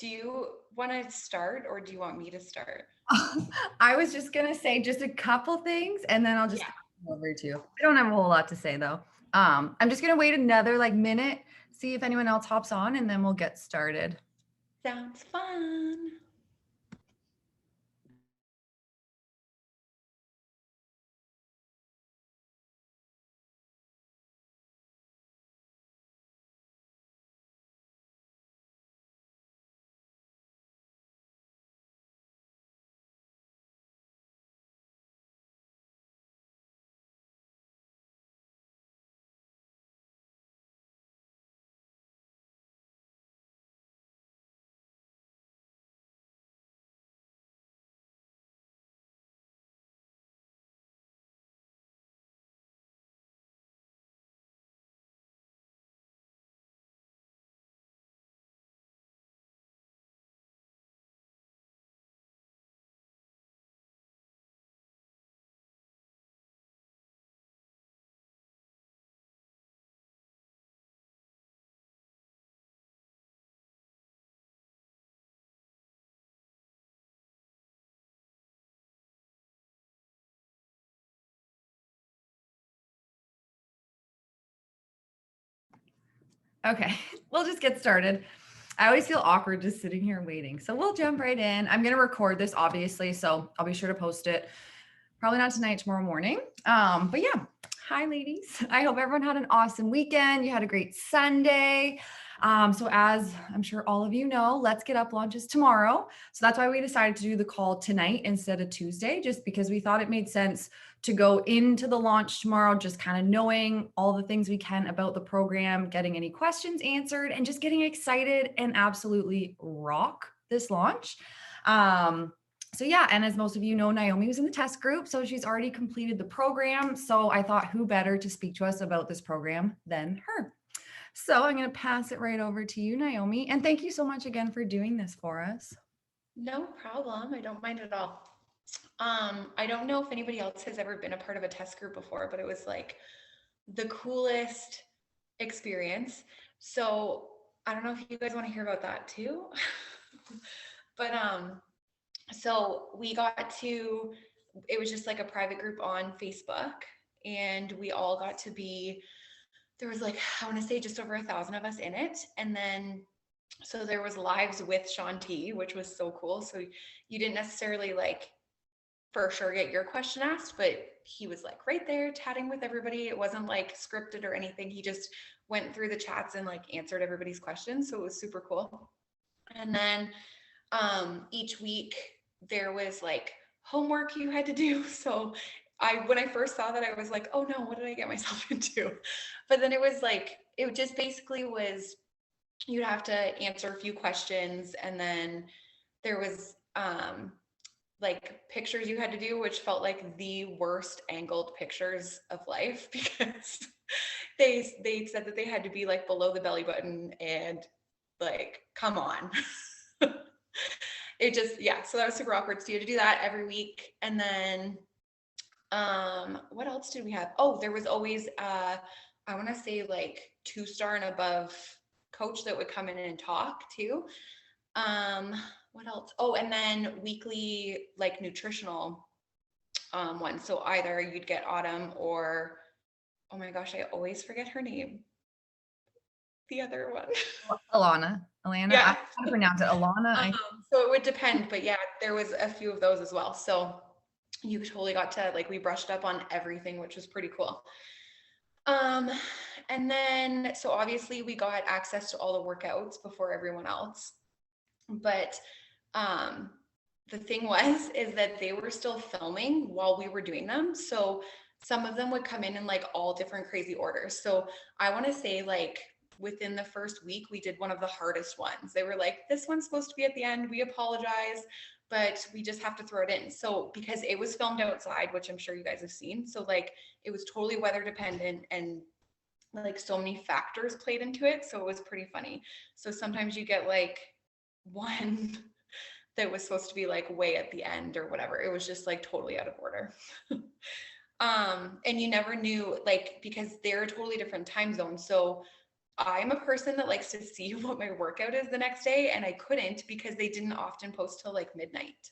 Do you want to start or do you want me to start? I was just gonna say just a couple things and then I'll just Yeah. pass it over to you. I don't have a whole lot to say though. I'm just gonna wait another like minute, see if anyone else hops on, and then we'll get started. Sounds fun. Okay, we'll just get started. I always feel awkward just sitting here waiting. So we'll jump right in. I'm going to record this obviously, so I'll be sure to post it. Probably not tonight, tomorrow morning. But yeah, hi ladies. I hope everyone had an awesome weekend. You had a great Sunday. So as I'm sure all of you know, Let's Get Up launches tomorrow. So that's why we decided to do the call tonight instead of Tuesday, just because we thought it made sense to go into the launch tomorrow, just kind of knowing all the things we can about the program, getting any questions answered, and just getting excited and absolutely rock this launch. So yeah, and as most of you know, Naomi was in the test group, so she's already completed the program. So I thought who better to speak to us about this program than her. So I'm going to pass it right over to you, Naomi. And thank you so much again for doing this for us. No problem. I don't mind at all. I don't know if anybody else has ever been a part of a test group before, but it was like the coolest experience. So I don't know if you guys want to hear about that too. But so we got to, it was just like a private group on Facebook, and we all got to be, there was like, I want to say just over 1,000 of us in it. And then so there was lives with Shaun T, which was so cool. So you didn't necessarily like for sure get your question asked, but he was like right there chatting with everybody. It wasn't like scripted or anything. He just went through the chats and like answered everybody's questions. So it was super cool. And then each week there was like homework you had to do. So when I first saw that, I was like, oh no, what did I get myself into? But then it was like, it just basically was, you'd have to answer a few questions, and then there was like pictures you had to do, which felt like the worst angled pictures of life because they said that they had to be like below the belly button, and like come on. It just, yeah, so that was super awkward. So you had to do that every week. And then what else did we have? Oh, there was always I want to say like 2-star and above coach that would come in and talk too. um what else? Oh, and then weekly like nutritional ones. So either you'd get Autumn or, oh my gosh, I always forget her name, the other one. Alana, Alana, I Yeah. can't pronounce it. Alana, um, so it would depend, but yeah, there was a few of those as well. So you totally got to like, we brushed up on everything, which was pretty cool. Um, and then so obviously we got access to all the workouts before everyone else. But um the thing was is that they were still filming while we were doing them. So some of them would come in like all different crazy orders. So I want to say like within the first week we did one of the hardest ones. They were like, this one's supposed to be at the end, we apologize, but we just have to throw it in. So because it was filmed outside, which I'm sure you guys have seen, so like it was totally weather dependent, and like so many factors played into it, so it was pretty funny. So sometimes you get like one that was supposed to be like way at the end or whatever. It was just like totally out of order. And you never knew, like, because they're a totally different time zone. So I'm a person that likes to see what my workout is the next day, and I couldn't because they didn't often post till like midnight.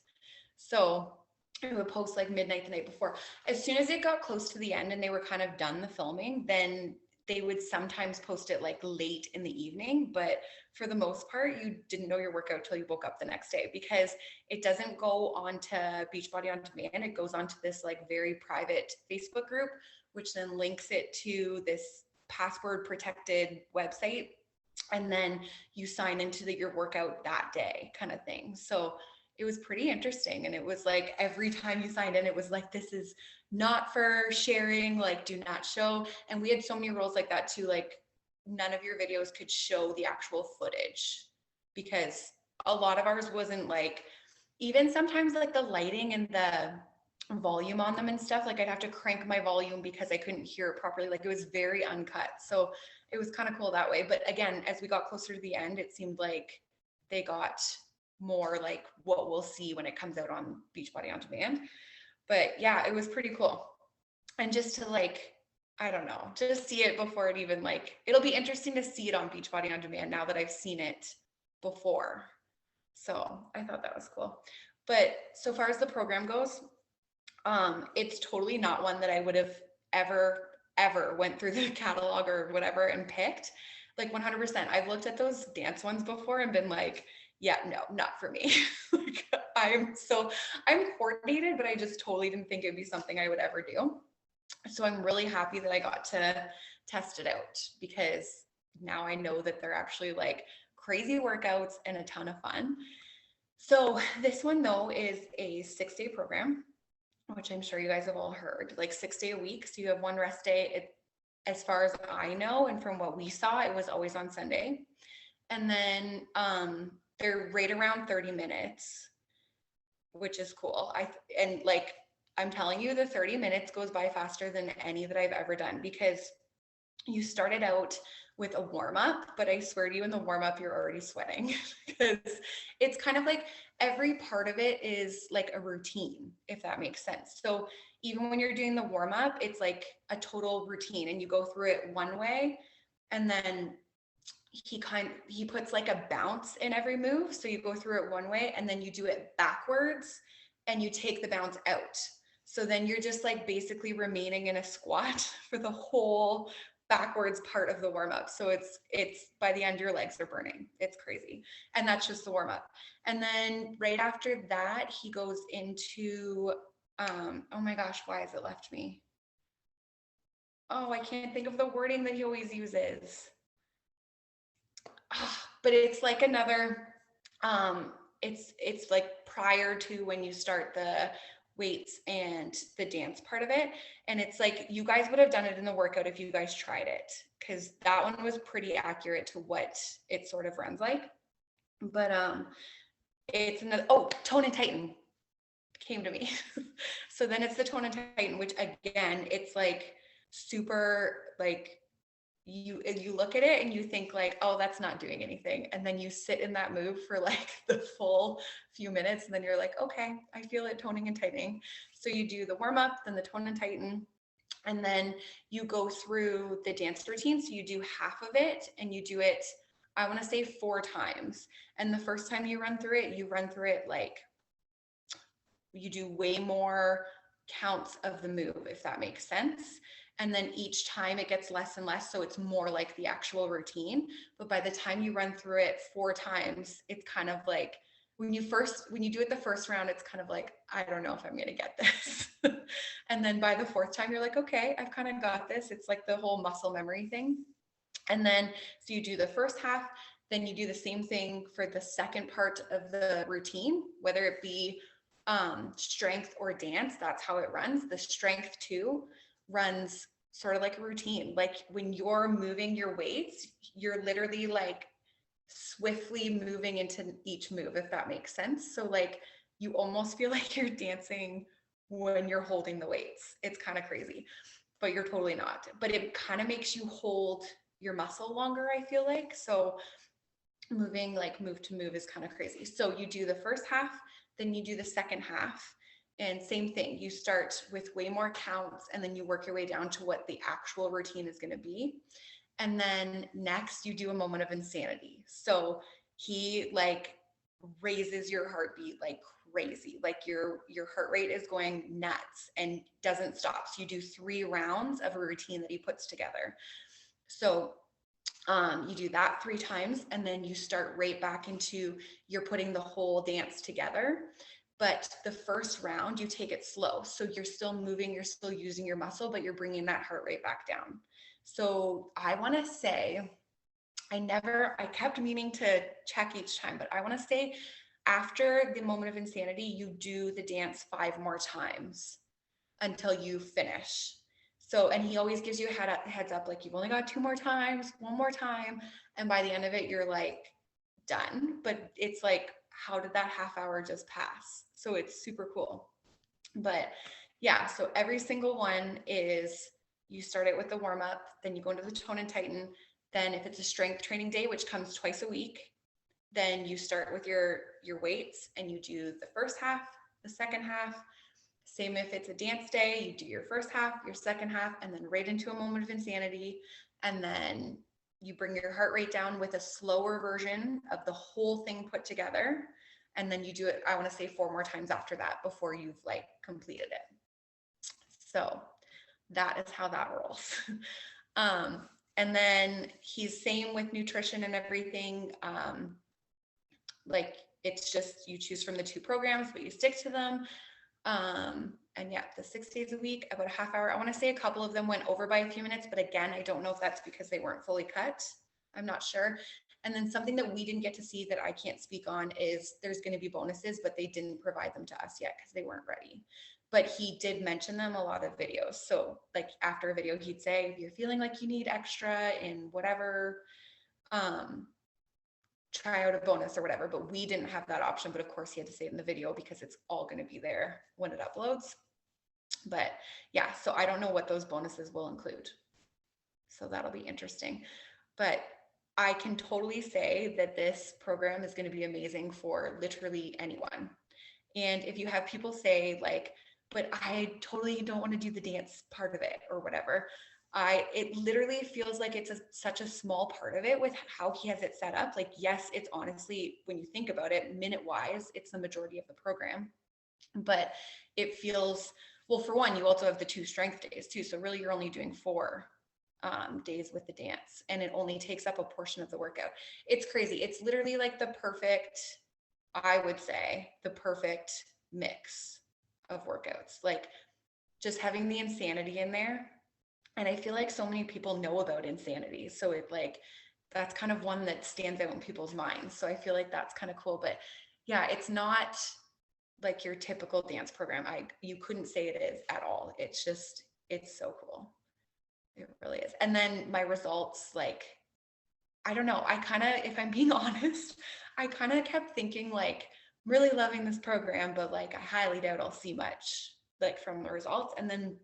So I would post like midnight the night before. As soon as it got close to the end and they were kind of done the filming, then they would sometimes post it like late in the evening. But for the most part, you didn't know your workout till you woke up the next day, because it doesn't go onto Beachbody On Demand. It goes onto this like very private Facebook group, which then links it to this password protected website. And then you sign into your workout that day kind of thing. So it was pretty interesting. And it was like every time you signed in, it was like, this is not for sharing, like do not show. And we had so many rules like that too. Like none of your videos could show the actual footage, because a lot of ours wasn't like, even sometimes like the lighting and the volume on them and stuff, like I'd have to crank my volume because I couldn't hear it properly. Like it was very uncut. So it was kind of cool that way. But again, as we got closer to the end, it seemed like they got more like what we'll see when it comes out on Beachbody On Demand. But yeah, it was pretty cool. And just to like, I don't know, just see it before it even like, it'll be interesting to see it on Beachbody On Demand now that I've seen it before. So I thought that was cool. But so far as the program goes, it's totally not one that I would have ever went through the catalog or whatever and picked. Like 100%. I've looked at those dance ones before and been like, yeah, no, not for me. Like, I'm coordinated, but I just totally didn't think it'd be something I would ever do. So I'm really happy that I got to test it out, because now I know that they're actually like crazy workouts and a ton of fun. So this one though is a 6-day program, which I'm sure you guys have all heard, like 6 day a week. So you have one rest day. As far as I know, and from what we saw, it was always on Sunday. And then they're right around 30 minutes, which is cool. And like, I'm telling you, the 30 minutes goes by faster than any that I've ever done, because you started out with a warm up, but I swear to you, in the warm up, you're already sweating because it's kind of like every part of it is like a routine, if that makes sense. So even when you're doing the warm up, it's like a total routine, and you go through it one way, and then he puts like a bounce in every move. So you go through it one way and then you do it backwards and you take the bounce out. So then you're just like basically remaining in a squat for the whole backwards part of the warm up. So it's by the end your legs are burning. It's crazy. And that's just the warm up. And then right after that, he goes into oh my gosh, why has it left me? Oh, I can't think of the wording that he always uses. But it's like another it's like prior to when you start the weights and the dance part of it, and it's like you guys would have done it in the workout if you guys tried it, because that one was pretty accurate to what it sort of runs like. But it's another, oh, Tone and Tighten came to me. So then it's the Tone and Tighten, which again, it's like super like you look at it and you think like, oh, that's not doing anything, and then you sit in that move for like the full few minutes, and then you're like, okay, I feel it toning and tightening. So you do the warm up, then the Tone and Tighten, and then you go through the dance routine. So you do half of it, and you do it, I want to say 4 times. And the first time you run through it like you do way more counts of the move, if that makes sense. And then each time it gets less and less, so it's more like the actual routine. But by the time you run through it 4 times, it's kind of like when you do it the first round, it's kind of like, I don't know if I'm gonna get this. And then by the 4th time, you're like, okay, I've kind of got this. It's like the whole muscle memory thing. And then so you do the first half, then you do the same thing for the second part of the routine, whether it be strength or dance. That's how it runs. The strength too runs sort of like a routine. Like when you're moving your weights, you're literally like swiftly moving into each move, if that makes sense. So like you almost feel like you're dancing when you're holding the weights. It's kind of crazy, but you're totally not. But it kind of makes you hold your muscle longer, I feel like. So moving like move to move is kind of crazy. So you do the first half, then you do the second half, and same thing. You start with way more counts, and then you work your way down to what the actual routine is going to be. And then next you do a moment of insanity. So he like raises your heartbeat like crazy. Like your heart rate is going nuts and doesn't stop. So you do 3 rounds of a routine that he puts together. So you do that 3 times, and then you start right back into, you're putting the whole dance together. But the first round, you take it slow. So you're still moving, you're still using your muscle, but you're bringing that heart rate back down. So I want to say, I kept meaning to check each time, but I want to say after the moment of insanity, you do the dance 5 more times until you finish. So, and he always gives you a heads up, like you've only got 2 more times, 1 more time. And by the end of it, you're like done. But it's like, how did that half hour just pass? So it's super cool. But yeah, so every single one is, you start it with the warm up, then you go into the tone and tighten. Then if it's a strength training day, which comes twice a week, then you start with your weights and you do the first half, the second half. Same if it's a dance day, you do your first half, your second half, and then right into a moment of insanity. And then you bring your heart rate down with a slower version of the whole thing put together. And then you do it, I want to say 4 more times after that before you've like completed it. So that is how that rolls. And then he's same with nutrition and everything. Like it's just, you choose from the 2 programs, but you stick to them. And yeah, the 6 days a week, about a half hour. I want to say a couple of them went over by a few minutes, but again, I don't know if that's because they weren't fully cut. I'm not sure. And then something that we didn't get to see that I can't speak on is there's going to be bonuses, but they didn't provide them to us yet because they weren't ready. But he did mention them a lot of videos. So like after a video, he'd say, if you're feeling like you need extra in whatever, try out a bonus or whatever, but we didn't have that option. But of course he had to say it in the video because it's all going to be there when it uploads. But yeah, so I don't know what those bonuses will include. So that'll be interesting. But I can totally say that this program is going to be amazing for literally anyone. And if you have people say like, but I totally don't want to do the dance part of it or whatever, it literally feels like it's such a small part of it with how he has it set up. Like, yes, it's honestly, when you think about it, minute wise, it's the majority of the program, but it feels, well, for one, you also have the 2 strength days too. So really you're only doing 4 days with the dance, and it only takes up a portion of the workout. It's crazy. It's literally like the perfect, I would say the perfect mix of workouts, like just having the insanity in there. And I feel like so many people know about insanity. So it like, that's kind of one that stands out in people's minds. So I feel like that's kind of cool. But yeah, it's not like your typical dance program. You couldn't say it is at all. It's just, it's so cool. It really is. And then my results, like, I don't know. I kind of, if I'm being honest, I kind of kept thinking like, I'm really loving this program, but like, I highly doubt I'll see much like from the results. And then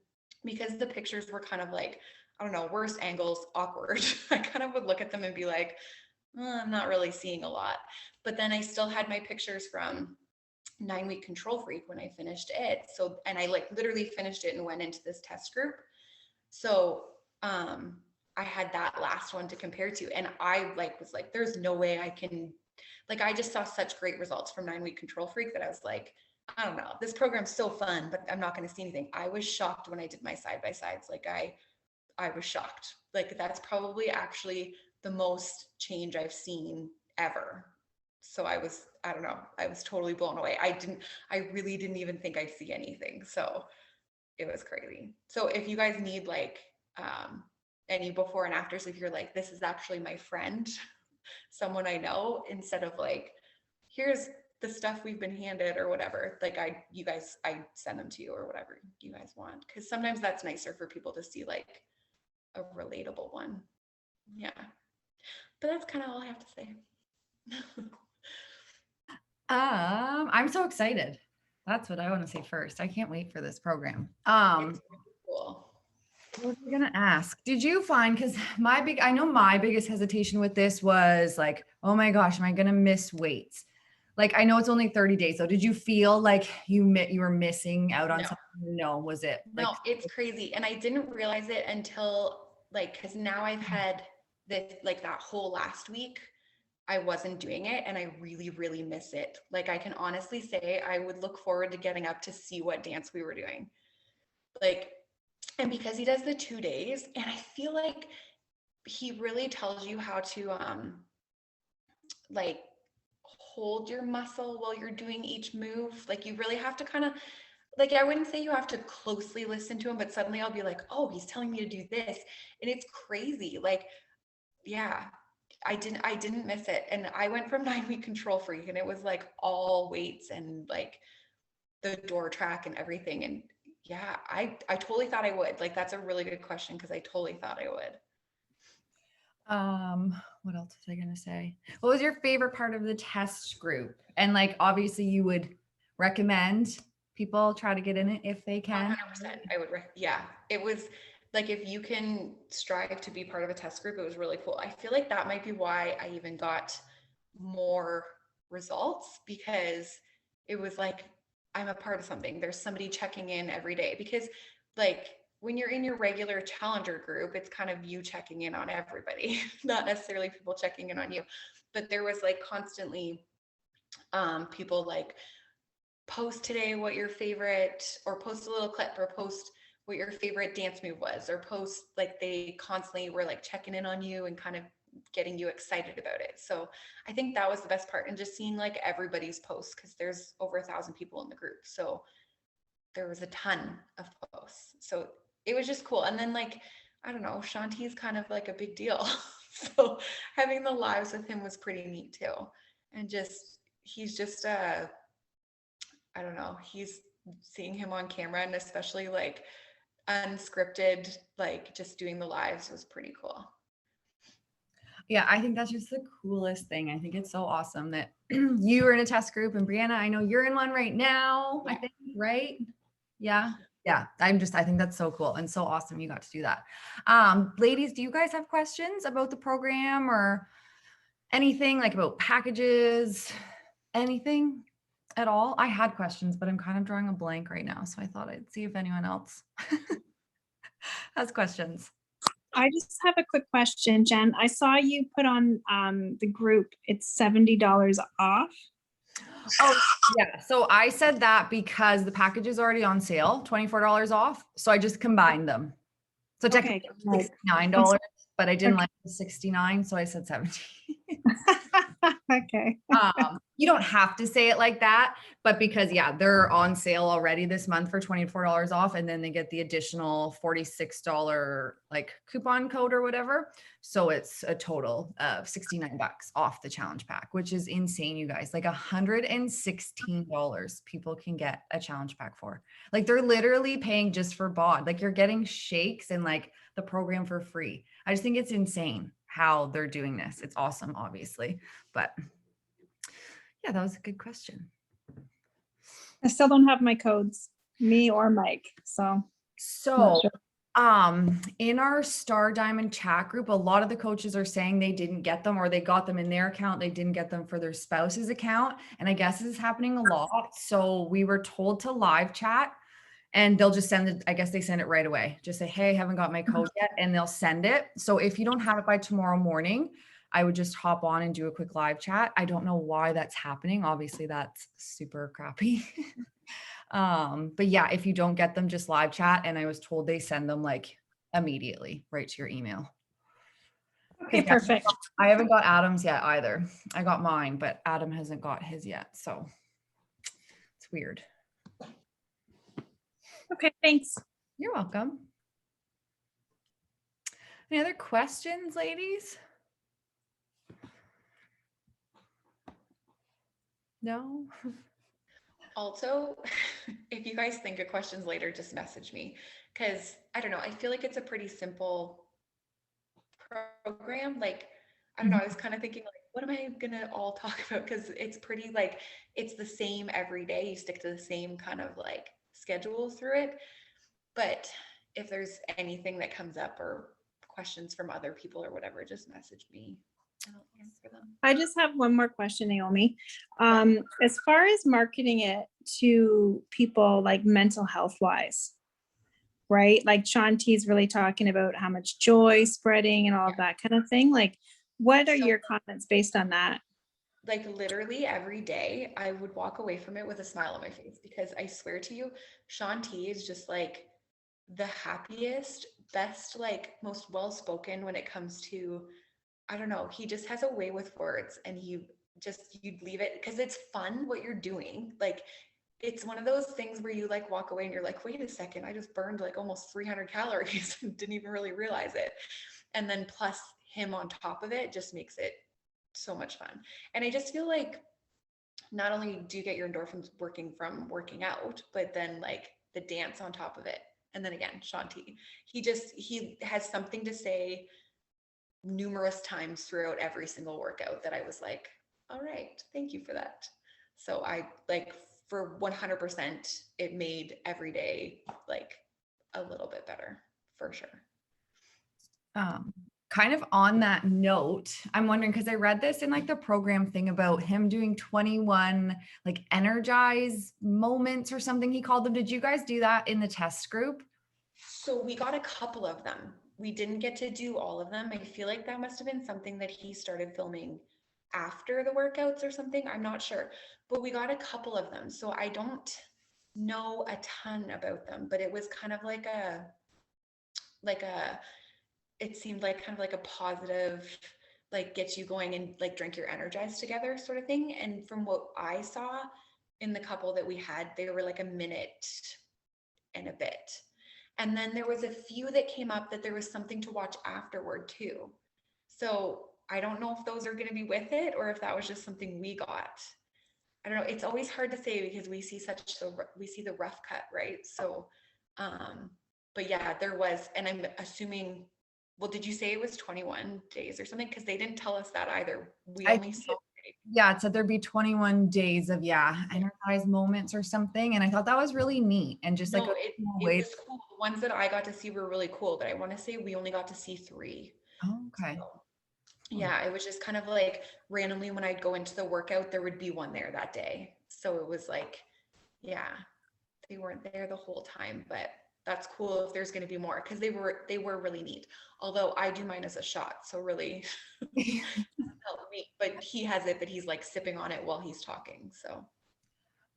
because the pictures were kind of like, I don't know, worse angles, awkward, I kind of would look at them and be like, I'm not really seeing a lot. But then I still had my pictures from 9-week Control Freak when I finished it. So, and I like literally finished it and went into this test group. So I had that last one to compare to, and I like was like, there's no way I can, like, I just saw such great results from 9-week Control Freak that I was like, I don't know, this program's so fun, but I'm not going to see anything. I was shocked when I did my side by sides. Like I was shocked. Like that's probably actually the most change I've seen ever. So I don't know, I was totally blown away. I really didn't even think I'd see anything. So it was crazy. So if you guys need like any before and afters, if you're like, this is actually my friend, someone I know, instead of like, here's the stuff we've been handed or whatever, like I send them to you or whatever you guys want. Cause sometimes that's nicer for people to see like a relatable one. Yeah. But that's kind of all I have to say. I'm so excited. That's what I want to say first. I can't wait for this program. It's cool. What was I gonna ask? Did you find, because I know my biggest hesitation with this was like, oh my gosh, am I gonna miss weights? Like, I know it's only 30 days, so did you feel like you were missing out on No. something? No, was it? No, it's crazy. And I didn't realize it until like, cause now I've had that like that whole last week, I wasn't doing it, and I really, really miss it. Like I can honestly say I would look forward to getting up to see what dance we were doing. Like, and because he does the 2 days, and I feel like he really tells you how to like hold your muscle while you're doing each move. Like you really have to kind of, like, I wouldn't say you have to closely listen to him, but suddenly I'll be like, oh, he's telling me to do this. And it's crazy. Like, yeah, I didn't miss it. And I went from 9 week control freak, and it was like all weights and like the door track and everything. And yeah, I totally thought I would. Like, that's a really good question because I totally thought I would. What else was I gonna say? What was your favorite part of the test group? And like, obviously, you would recommend people try to get in it if they can. 100%. I would, yeah, it was like if you can strive to be part of a test group, it was really cool. I feel like that might be why I even got more results, because it was like I'm a part of something. There's somebody checking in every day, because like when you're in your regular challenger group, it's kind of you checking in on everybody, not necessarily people checking in on you. But there was like constantly people like post today what your favorite, or post a little clip, or post what your favorite dance move was, or post, like they constantly were like checking in on you and kind of getting you excited about it. So I think that was the best part, and just seeing like everybody's posts, because there's over 1,000 people in the group, so there was a ton of posts, so it was just cool. And then like, I don't know, Shanti's kind of like a big deal. So having the lives with him was pretty neat too. And just, he's just I don't know, he's, seeing him on camera, and especially like unscripted, like just doing the lives, was pretty cool. Yeah, I think that's just the coolest thing. I think it's so awesome that you were in a test group, and Brianna, I know you're in one right now, I think, right? Yeah. Yeah. I think that's so cool and so awesome you got to do that. Ladies, do you guys have questions about the program or anything, like about packages, anything at all? I had questions, but I'm kind of drawing a blank right now. So I thought I'd see if anyone else has questions. I just have a quick question, Jen. I saw you put on the group, it's $70 off. Oh, yeah. So I said that because the package is already on sale, $24 off. So I just combined them. So technically Okay. $69, but I didn't like the 69, so I said 70. Okay. You don't have to say it like that, but because they're on sale already this month for $24 off, and then they get the additional $46 like coupon code or whatever. So it's a total of $69 off the challenge pack, which is insane, you guys. Like $116 people can get a challenge pack for. Like they're literally paying just for bod. Like you're getting shakes and like the program for free. I just think it's insane how they're doing this. It's awesome, obviously, but yeah, that was a good question. I still don't have my codes, me or Mike. So So in our Star Diamond chat group, a lot of the coaches are saying they didn't get them, or they got them in their account, they didn't get them for their spouse's account. And I guess this is happening a lot. So we were told to live chat, and they'll just send it. I guess they send it right away. Just say, hey, haven't got my code yet, and they'll send it. So if you don't have it by tomorrow morning, I would just hop on and do a quick live chat. I don't know why that's happening. Obviously, that's super crappy. But yeah, if you don't get them, just live chat. And I was told they send them like immediately right to your email. okay, perfect. I haven't got Adam's yet either. I got mine, but Adam hasn't got his yet. So it's weird. Okay, thanks. You're welcome. Any other questions, ladies? No? Also, if you guys think of questions later, just message me, because I don't know, I feel like it's a pretty simple program. Like, I don't know, I was kind of thinking like, what am I gonna all talk about? Because it's pretty like, it's the same every day. You stick to the same kind of like schedule through it. But if there's anything that comes up, or questions from other people or whatever, just message me and I'll answer them. I just have one more question, Naomi. As far as marketing it to people like mental health wise, right? Like Shanti's really talking about how much joy spreading and all of that kind of thing. Like, what are So- your comments based on that? Like literally every day I would walk away from it with a smile on my face because I swear to you, Shanti is just like the happiest, best, like most well-spoken when it comes to, I don't know, he just has a way with words and you'd leave it because it's fun what you're doing. Like it's one of those things where you like walk away and you're like, wait a second, I just burned like almost 300 calories and didn't even really realize it. And then plus him on top of it just makes it so much fun. And I just feel like not only do you get your endorphins working from working out, but then like the dance on top of it. And then again, Shanti, he has something to say numerous times throughout every single workout that I was like, all right, thank you for that. So I like for 100%, it made every day like a little bit better for sure. Kind of on that note, I'm wondering, because I read this in like the program thing about him doing 21 like energize moments or something he called them. Did you guys do that in the test group? So we got a couple of them. We didn't get to do all of them. I feel like that must have been something that he started filming after the workouts or something. I'm not sure, but we got a couple of them. So I don't know a ton about them, but it was kind of like a it seemed like kind of like a positive, like get you going and like drink your energized together sort of thing. And from what I saw in the couple that we had, they were like a minute and a bit. And then there was a few that came up that there was something to watch afterward too. So I don't know if those are going to be with it or if that was just something we got. I don't know. It's always hard to say because we see we see the rough cut, right? So, but yeah, there was, and I'm assuming, well, did you say it was 21 days or something? Because they didn't tell us that either. We I only think saw. Yeah, it said there'd be 21 days of energized moments or something. And I thought that was really neat and just like No, a it cool it way. was cool. The ones that I got to see were really cool, but I want to say we only got to see 3. Oh, okay. So, yeah, it was just kind of like randomly when I'd go into the workout, there would be one there that day. So it was like, yeah, they weren't there the whole time, but that's cool if there's going to be more because they were really neat. Although I do mine as a shot, so really help me. But he has it that he's like sipping on it while he's talking. So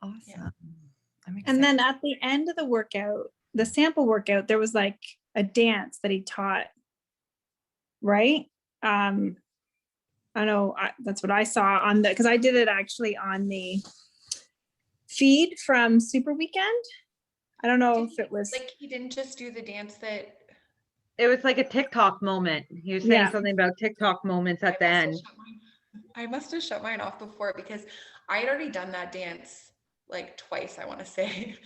Awesome. I'm excited. And then at the end of the workout, the sample workout, there was like a dance that he taught, right? I don't know, that's what I saw on the, because I did it actually on the feed from Super Weekend. I don't know if it was like he didn't just do the dance that It was like a TikTok moment. He was saying Yeah. something about TikTok moments at the end. I must have shut mine off before because I had already done that dance like twice, I want to say.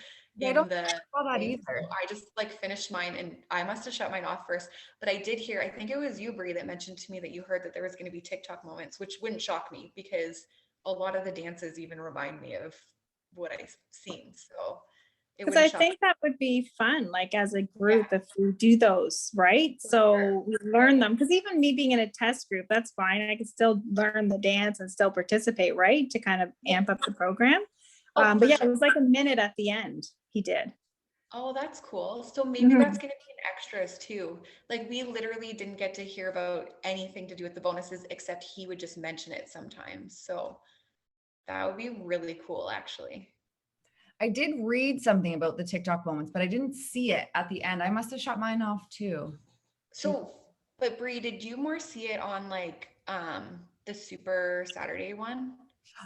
I don't saw that thing. either. So I just like finished mine and I must have shut mine off first. But I did hear, I think it was you, Brie, that mentioned to me that you heard that there was going to be TikTok moments, which wouldn't shock me because a lot of the dances even remind me of what I've seen. So it because I wouldn't shock think that would be fun, like as a group, if we do those, right? So we learn them, because even me being in a test group, that's fine. I can still learn the dance and still participate, right? To kind of amp up the program. Oh, But for yeah, sure. it was like a minute at the end, he did. Oh, that's cool. So maybe Mhm. that's going to be an extras too. Like we literally didn't get to hear about anything to do with the bonuses except he would just mention it sometimes. So that would be really cool actually. I did read something about the TikTok moments, but I didn't see it at the end. I must have shut mine off too. So, but Bree, did you more see it on like the Super Saturday one?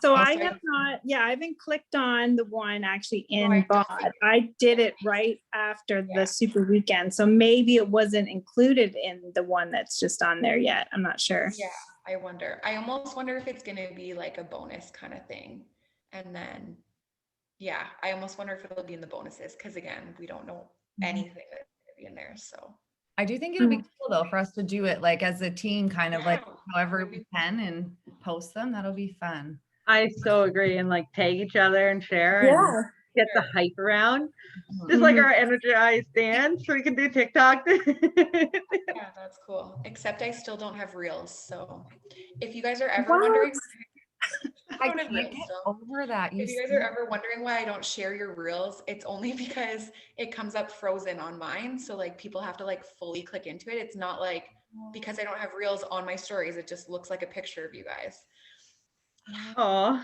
So Oh, I sorry. have not, yeah, I haven't clicked on the one actually I in don't BOD. think- I did it right after Yeah. the Super Weekend. So maybe it wasn't included in the one that's just on there yet. I'm not sure. Yeah, I wonder. I almost wonder if it's going to be like a bonus kind of thing. And then, yeah, I almost wonder if it'll be in the bonuses because again, we don't know anything that's going to be in there. So, I do think it'll be cool though for us to do it like as a team, kind of like Yeah, however that'd we be can and post them. That'll be fun. I so agree. And like tag each other and share and get the hype around. Just like our energized dance. So we can do TikTok. yeah, that's cool. Except I still don't have reels. So if you guys are ever What? wondering, I don't have can't reels get still. over that. If you guys are ever wondering why I don't share your reels, it's only because it comes up frozen on mine. So like people have to like fully click into it. It's not like because I don't have reels on my stories, it just looks like a picture of you guys. Oh,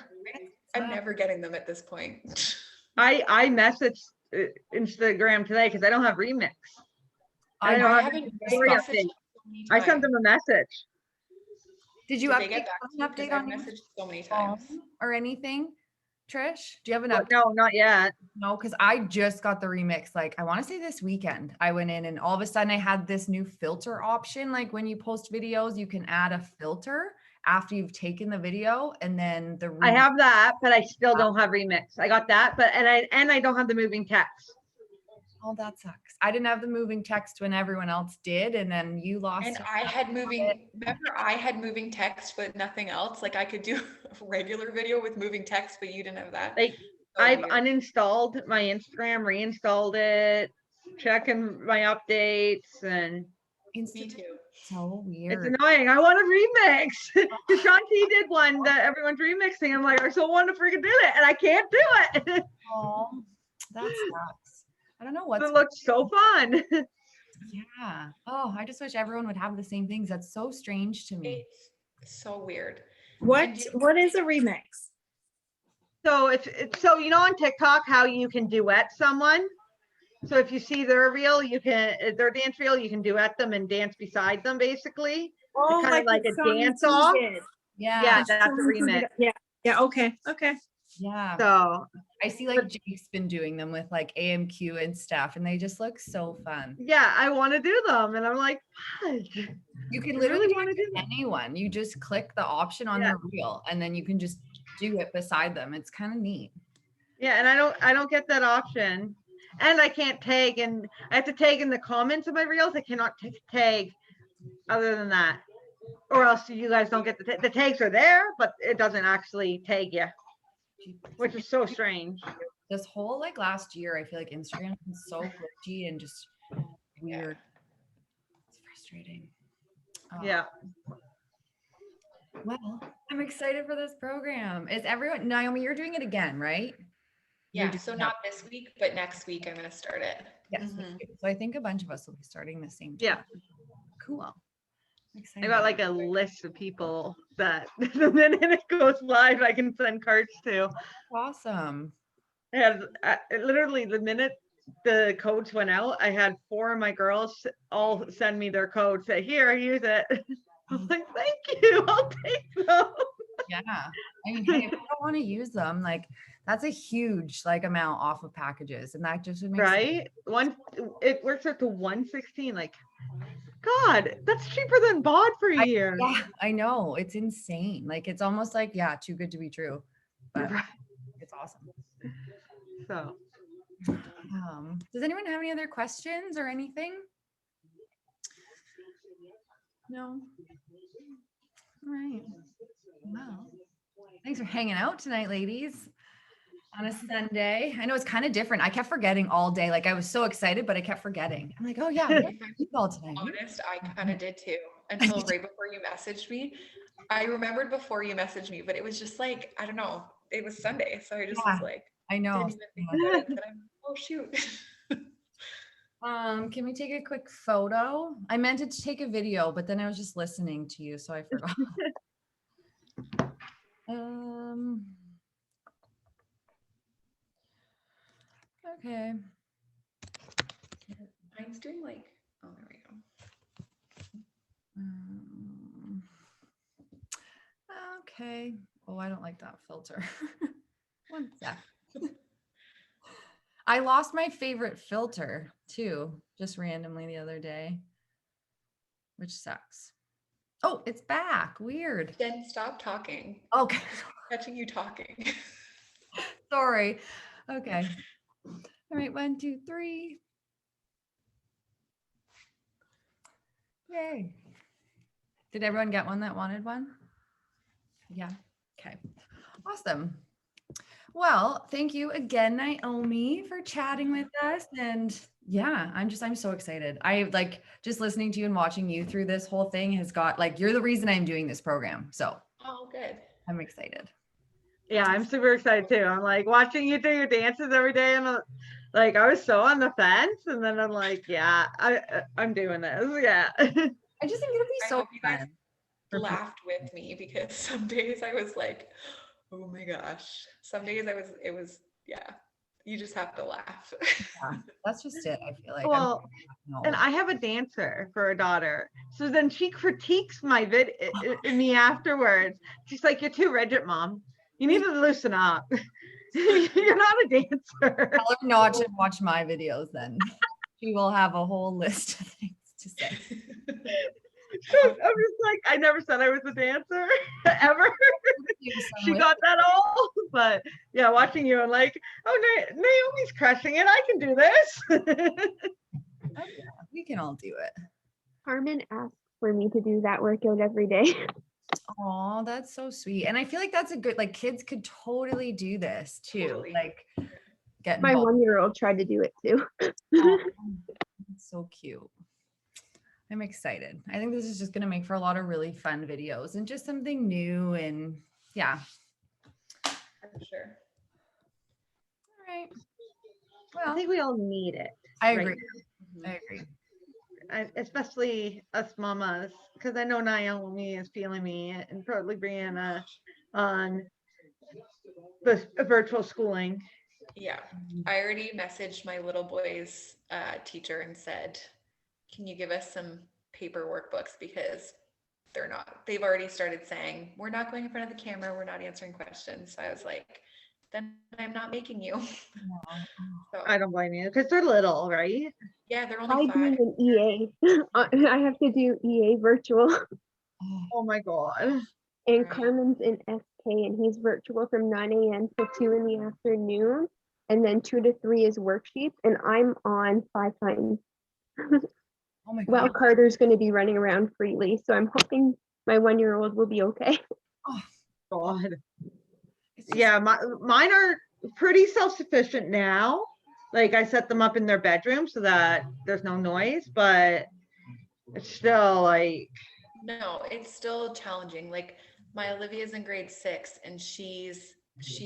I'm never getting them at this point. I messaged Instagram today because I don't have remix. I don't I have haven't story messaged update. so many I sent times. them a message. Did you Did they update, get back to an you? 'Cause update I've on your messaged so many phone times. or anything? Trish, do you have an But update? no, not yet. No, because I just got the remix. Like, I want to say this weekend, I went in and all of a sudden I had this new filter option. Like, when you post videos, you can add a filter after you've taken the video, and then the I remix. have that, but I still don't have remix. I got that, but and I don't have the moving text. Oh, that sucks. I didn't have the moving text when everyone else did, and then you lost. And it. I had moving text, but nothing else. Like I could do a regular video with moving text, but you didn't have that. Like So I've weird. uninstalled my Instagram, reinstalled it, checking my updates, and Me Instagram, too. so it's weird. annoying. I want a remix. Because Sean T did one that everyone's remixing. I'm like, I so want to freaking do it, and I can't do it. Oh, that sucks. I don't know what's It looks so fun. yeah. Oh, I just wish everyone would have the same things. That's so strange to me. It's so weird. What And what is a remix? So it's so on TikTok how you can duet someone. So if you see their reel, you can their dance reel, you can duet them and dance beside them, basically. Oh, kinda like what a Shaun dance T off. did. Yeah. Yeah, What that's a Shaun T did. remix. Yeah. Yeah. Okay. Okay. Yeah. So I see like Jake's been doing them with like AMQ and stuff, and they just look so fun. yeah, I want to do them, and I'm like, what? You can I literally really do want to it do with that. anyone. You just click the option on Yeah. their reel, and then you can just do it beside them. It's kind of neat. Yeah, and I don't get that option, and I can't tag, and I have to tag in the comments of my reels. I cannot tag other than that, or else you guys don't get the tags are there, but it doesn't actually tag you, which is so strange. This whole like last year, I feel like Instagram is so glitchy and just weird. It's frustrating. Yeah. Well, I'm excited for this program. Is everyone, Naomi, you're doing it again, right? You're yeah, doing so that. not this week, but next week I'm gonna start it. Yes. Mhm. So I think a bunch of us will be starting the same time. Yeah. Cool. I'm I excited. got like a list of people that the minute it goes live, I can send cards to. Awesome. I had literally the minute the codes went out, I had 4 of my girls all send me their code, say, here, use it. I'm like, thank you, I'll take them. Yeah. I mean, hey, if you don't want to use them, like that's a huge like amount off of packages. And that just would make sense. Right? It works out to 116. Like, God, that's cheaper than BOD for a year. Yeah, I know. It's insane. Like it's almost like, yeah, too good to be true. But Right. it's awesome. So Does anyone have any other questions or anything? No. All right. Wow. Thanks for hanging out tonight, ladies. On a Sunday. I know it's kind of different. I kept forgetting all day. Like I was so excited, but I kept forgetting. I'm like, oh yeah, we have football tonight. Honest, I kind of did too until right before you messaged me. I remembered before you messaged me, but it was just like, I don't know. It was Sunday. So I just was like, I know. didn't even think about it. But I'm, oh shoot. Can we take a quick photo? I meant to take a video, but then I was just listening to you, so I forgot. Okay. Mine's doing like, oh, there we go. Okay. Oh, I don't like that filter. One sec. I lost my favorite filter too, just randomly the other day, which sucks. Oh, it's back. Weird. Then stop talking. Okay. Catching you talking. Sorry. Okay. All right. 1, 2, 3. Yay. Did everyone get one that wanted one? Yeah. Okay. Awesome. Well, thank you again, Naomi, for chatting with us. And yeah, I'm so excited. I like just listening to you and watching you through this whole thing has got like, you're the reason I'm doing this program. So Oh, good. I'm excited. Yeah, I'm super excited too. I'm like watching you do your dances every day, and like I was so on the fence, and then I'm like, yeah, I'm doing this. Yeah. I just think it'll be I so hope you guys fun. for people. laughed with me because some days I was like, oh my gosh. Some days it was, yeah, you just have to laugh. Yeah, that's just it. I feel like. Well, No. and I have a dancer for a daughter, so then she critiques my me afterwards. She's like, "You're too rigid, mom. You need to loosen up. You're not a dancer." Tell her not to watch my videos then. She will have a whole list of things to say. So I'm just like, I never said I was a dancer ever. She With- got that all, but yeah, watching you, I'm like, oh, Naomi's crushing it. I can do this. we can all do it. Carmen asks for me to do that workout every day. Oh, that's so sweet. And I feel like that's a good, like kids could totally do this too. Totally. Like get My involved. 1-year-old tried to do it too. Oh, that's so cute. I'm excited. I think this is just going to make for a lot of really fun videos and just something new. And yeah. For sure. All right. I Well, think we all need it. I right agree. Mhm. I agree. Especially us mamas, because I know Naomi is feeling me, and probably Brianna on the virtual schooling. Yeah, I already messaged my little boy's teacher and said, can you give us some paper workbooks because they've already started saying, we're not going in front of the camera, we're not answering questions. So I was like, then I'm not making you. So I don't blame you, because they're little, right? yeah, they're I only do 5. an EA. I have to do EA virtual, Oh my God. and Right. Carmen's in SK, and he's virtual from 9 a.m. to 2 in the afternoon, and then 2 to 3 is worksheets, and I'm on 5 times. Oh my Well, God. Carter's going to be running around freely, so I'm hoping my 1-year-old will be okay. God. It's just- Yeah, mine are pretty self-sufficient now. Like I set them up in their bedroom so that there's no noise, but it's still like, No, it's still challenging. Like my Olivia's in grade 6 and she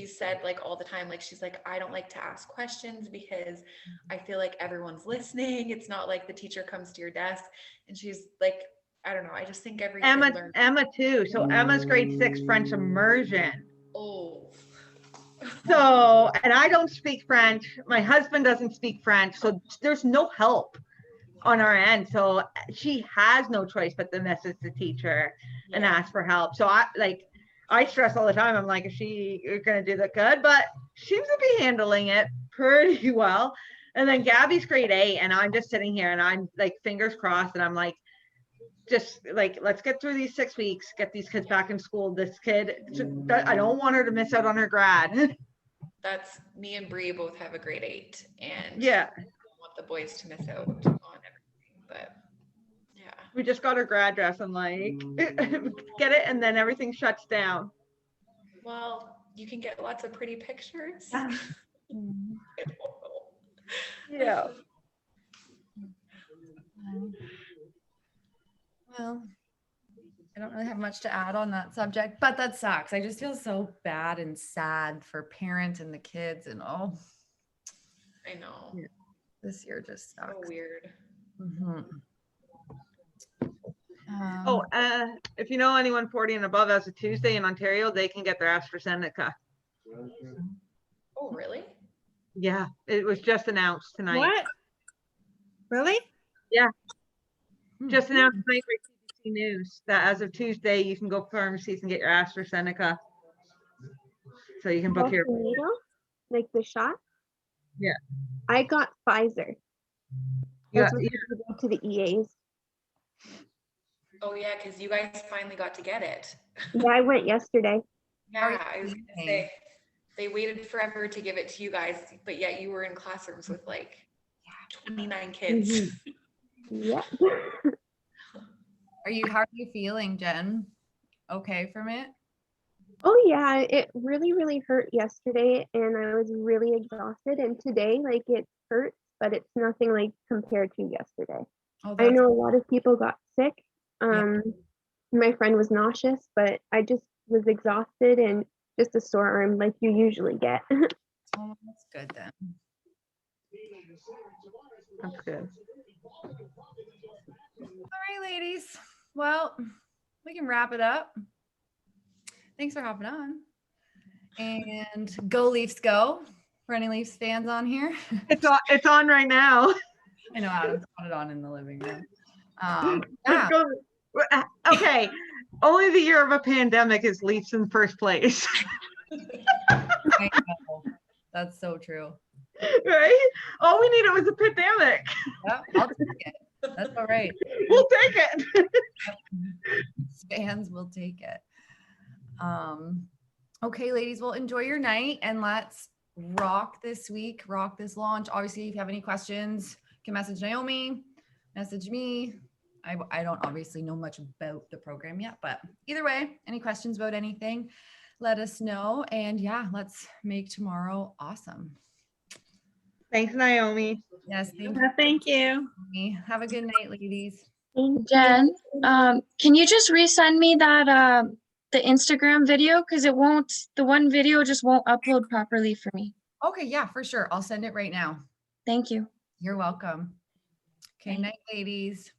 said like all the time, like she's like, I don't like to ask questions because I feel like everyone's listening. It's not like the teacher comes to your desk, and she's like, I don't know. I just think every kid learns. Emma too. So Emma's grade 6 French immersion. Oh, So, and I don't speak French. My husband doesn't speak French. So there's no help on our end. So she has no choice but to message the teacher and yeah. ask for help. So I stress all the time. I'm like, is she going to do that good? But seems to be handling it pretty well. And then Gabby's grade 8, and I'm just sitting here and I'm like, fingers crossed. And I'm like, just like, let's get through these 6 weeks, get these kids back in school. This kid, I don't want her to miss out on her grad. That's me and Bree both have a grade 8, and Yeah, I don't want the boys to miss out on everything. But yeah, we just got her grad dress. I'm like, get it, and then everything shuts down. well, you can get lots of pretty pictures. Yeah. I don't know. Yeah. Well, I don't really have much to add on that subject, but that sucks. I just feel so bad and sad for parents and the kids, and oh, I know. Yeah. this year just So sucks. weird. Mhm. Oh, if you know anyone 40 and above, as a Tuesday in Ontario, they can get their AstraZeneca. Oh, really? Yeah, it was just announced tonight. What? Really? Just announced tonight for CBC News that as of Tuesday, you can go pharmacies and get your AstraZeneca. So you can book your. The needle, like the shot. Yeah. I got Pfizer. Yeah, That's what you go to the EAs. Oh yeah, because you guys finally got to get it. Yeah, I went yesterday. Yeah, you I was gonna doing? say they waited forever to give it to you guys, but yet you were in classrooms with like 29 kids. Yeah. How are you feeling, Jen? Okay from it? Oh yeah, it really, really hurt yesterday, and I was really exhausted. And today, like it hurts, but it's nothing like compared to yesterday. Oh, I that's know a lot of people got sick. Yeah. My friend was nauseous, but I just was exhausted and just a sore arm like you usually get. Oh, that's good then. That's good. All right, ladies. Well, we can wrap it up. Thanks for hopping on. And go Leafs go for any Leafs fans on here. It's on right now. I know Adam's got it on in the living room. Let's Yeah, go. Okay. Only the year of a pandemic is Leafs in first place, I know. That's so true. right? All we needed was a pandemic. Yeah, I'll take it. That's all right. We'll take it. Fans will take it. Okay, ladies, well, enjoy your night and let's rock this week, rock this launch. Obviously, if you have any questions, you can message Naomi, message me. I don't obviously know much about the program yet, but either way, any questions about anything, let us know. And yeah, let's make tomorrow awesome. Thanks, Naomi. Yes, thank Thank you. you. Have a good night, ladies. Thank Jen, can you just resend me that the Instagram video? Because it won't, the one video just won't upload properly for me. Okay, yeah, for sure. I'll send it right now. Thank you. You're welcome. Okay, Bye. night, ladies.